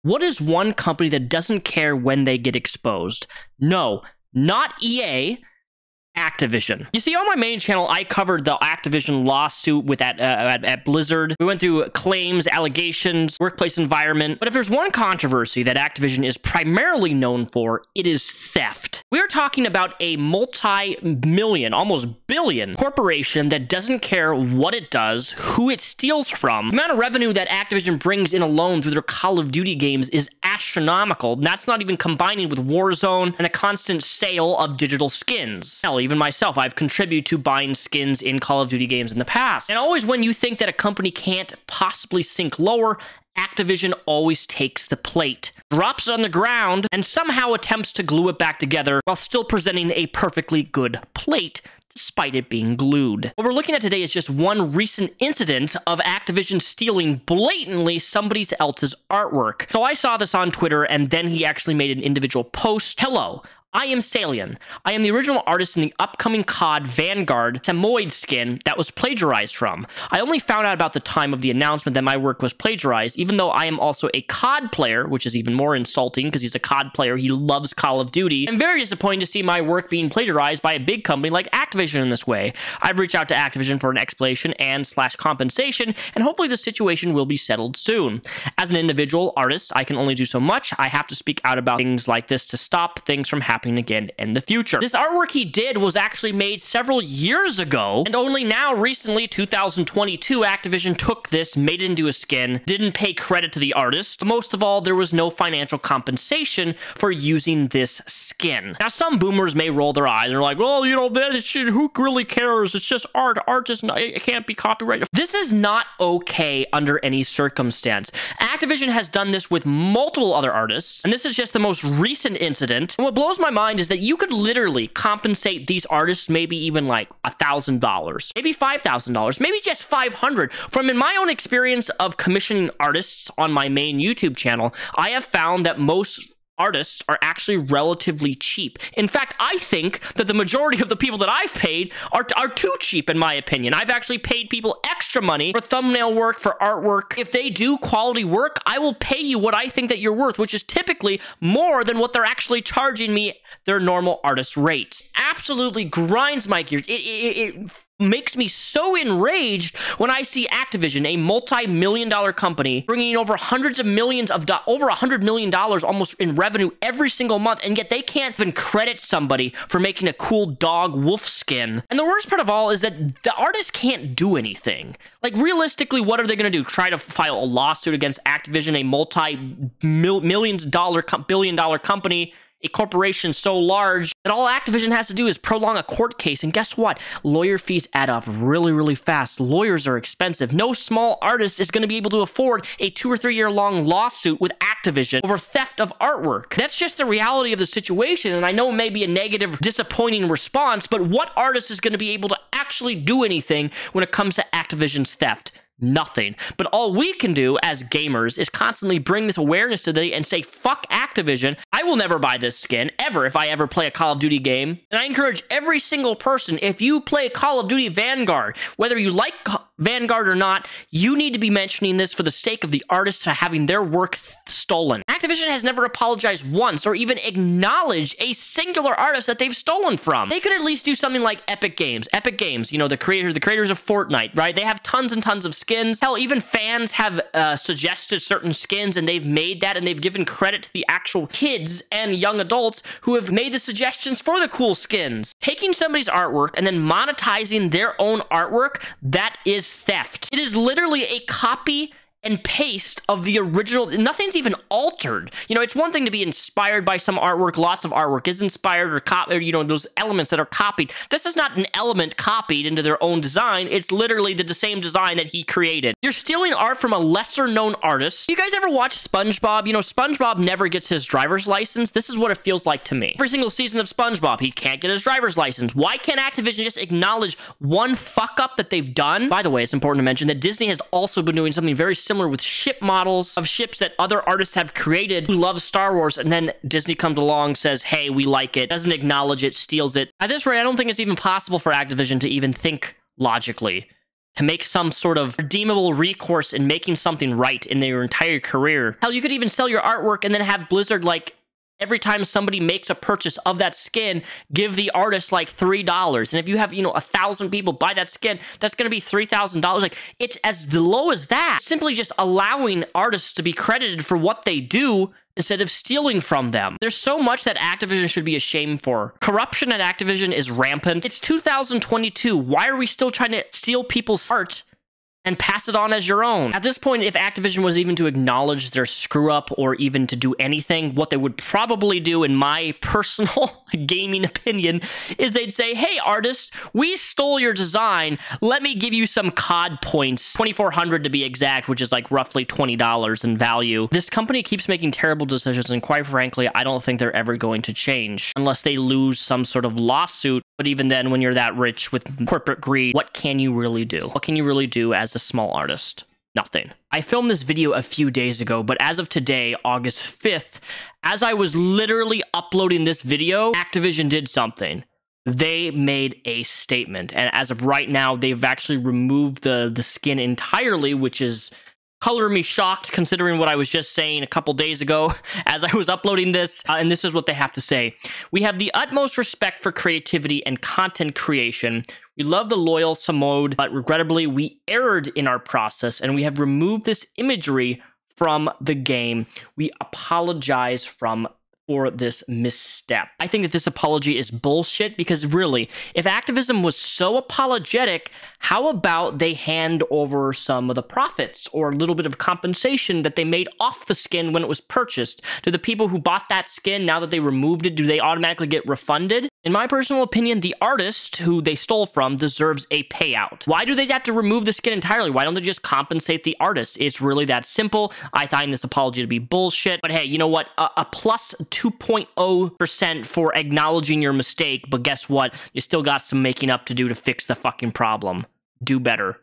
What is one company that doesn't care when they get exposed? No, not EA. Activision. You see, on my main channel, I covered the Activision lawsuit with at Blizzard. We went through claims, allegations, workplace environment. But if there's one controversy that Activision is primarily known for, it is theft. We are talking about a multi-million, almost billion corporation that doesn't care what it does, who it steals from. The amount of revenue that Activision brings in alone through their Call of Duty games is astronomical. And that's not even combining with Warzone and a constant sale of digital skins. Hell, even myself, I've contributed to buying skins in Call of Duty games in the past. And always when you think that a company can't possibly sink lower, Activision always takes the plate, drops it on the ground, and somehow attempts to glue it back together while still presenting a perfectly good plate, despite it being glued. What we're looking at today is just one recent incident of Activision stealing blatantly somebody else's artwork. So I saw this on Twitter, and then he actually made an individual post. Hello. I am Salian. I am the original artist in the upcoming COD Vanguard Samoyed skin that was plagiarized from. I only found out about the time of the announcement that my work was plagiarized, even though I am also a COD player, which is even more insulting because he's a COD player. He loves Call of Duty. I'm very disappointed to see my work being plagiarized by a big company like Activision in this way. I've reached out to Activision for an explanation and compensation, and hopefully the situation will be settled soon. As an individual artist, I can only do so much. I have to speak out about things like this to stop things from happening again in the future. This artwork he did was actually made several years ago, and only now recently, 2022, Activision took this, made it into a skin, didn't pay credit to the artist, but most of all, there was no financial compensation for using this skin. Now, some boomers may roll their eyes and are like, well, you know, that shit, who really cares? It's just art. Art is not, it can't be copyrighted. This is not okay under any circumstance. Activision has done this with multiple other artists, and this is just the most recent incident. And what blows my mind is that you could literally compensate these artists maybe even like $1,000, maybe $5,000, maybe just $500. From in my own experience of commissioning artists on my main YouTube channel, I have found that most artists are actually relatively cheap. In fact, I think that the majority of the people that I've paid are too cheap, in my opinion. I've actually paid people extra money for thumbnail work, for artwork. If they do quality work, I will pay you what I think that you're worth, which is typically more than what they're actually charging me their normal artist rates. Absolutely grinds my gears. It makes me so enraged when I see Activision, a multi-million-dollar company, bringing in over hundreds of millions of over $100 million almost in revenue every single month, and yet they can't even credit somebody for making a cool dog wolf skin. And the worst part of all is that the artist can't do anything. Like, realistically, what are they going to do? Try to file a lawsuit against Activision, a multi-billion-dollar company, a corporation so large that all Activision has to do is prolong a court case. And guess what? Lawyer fees add up really, really fast. Lawyers are expensive. No small artist is going to be able to afford a 2 or 3 year long lawsuit with Activision over theft of artwork. That's just the reality of the situation. And I know it may be a negative, disappointing response, but what artist is going to be able to actually do anything when it comes to Activision's theft? Nothing. But all we can do as gamers is constantly bring this awareness to and say, fuck Activision. I will never buy this skin, ever, if I ever play a Call of Duty game. And I encourage every single person, if you play Call of Duty Vanguard, whether you like Vanguard or not, you need to be mentioning this for the sake of the artists having their work stolen. Activision has never apologized once or even acknowledged a singular artist that they've stolen from. They could at least do something like Epic Games. Epic Games, you know, the creators of Fortnite, right? They have tons and tons of skins. Hell, even fans have suggested certain skins, and they've made that, and they've given credit to the actual kids and young adults who have made the suggestions for the cool skins. Taking somebody's artwork and then monetizing their own artwork, that is theft. It is literally a copy and paste of the original. Nothing's even altered. You know, it's one thing to be inspired by some artwork. Lots of artwork is inspired or copied, you know, those elements that are copied. This is not an element copied into their own design. It's literally the same design that he created. You're stealing art from a lesser known artist. You guys ever watch SpongeBob? You know, SpongeBob never gets his driver's license. This is what it feels like to me. Every single season of SpongeBob, he can't get his driver's license. Why can't Activision just acknowledge one fuck up that they've done? By the way, it's important to mention that Disney has also been doing something very similar with ship models of ships that other artists have created who love Star Wars, and then Disney comes along, says, hey, we like it, doesn't acknowledge it, steals it. At this rate, I don't think it's even possible for Activision to even think logically. to make some sort of redeemable recourse in making something right in their entire career. Hell, you could even sell your artwork and then have Blizzard, like, every time somebody makes a purchase of that skin, give the artist like $3. And if you have, 1,000 people buy that skin, that's going to be $3,000. Like, it's as low as that. Simply just allowing artists to be credited for what they do instead of stealing from them. There's so much that Activision should be ashamed for. Corruption at Activision is rampant. It's 2022. Why are we still trying to steal people's art and pass it on as your own? At this point, if Activision was even to acknowledge their screw up or even to do anything, what they would probably do, in my personal gaming opinion, is they'd say, hey, artist, we stole your design. Let me give you some COD points, 2,400 to be exact, which is like roughly $20 in value. This company keeps making terrible decisions, and quite frankly, I don't think they're ever going to change unless they lose some sort of lawsuit. But even then, when you're that rich with corporate greed, what can you really do? What can you really do as a small artist? Nothing. I filmed this video a few days ago, but as of today, August 5th, as I was literally uploading this video, Activision did something. They made a statement, and as of right now, they've actually removed the skin entirely, which is color me shocked considering what I was just saying a couple days ago as I was uploading this, and this is what they have to say. We have the utmost respect for creativity and content creation. We love the loyal Samode, but regrettably, we erred in our process, and we have removed this imagery from the game. We apologize for this misstep. I think that this apology is bullshit, because really, if Activision was so apologetic, how about they hand over some of the profits or a little bit of compensation that they made off the skin when it was purchased? Do the people who bought that skin, now that they removed it, do they automatically get refunded? In my personal opinion, the artist who they stole from deserves a payout. Why do they have to remove the skin entirely? Why don't they just compensate the artist? It's really that simple. I find this apology to be bullshit. But hey, you know what? A plus 2.0% for acknowledging your mistake. But guess what? You still got some making up to do to fix the fucking problem. Do better.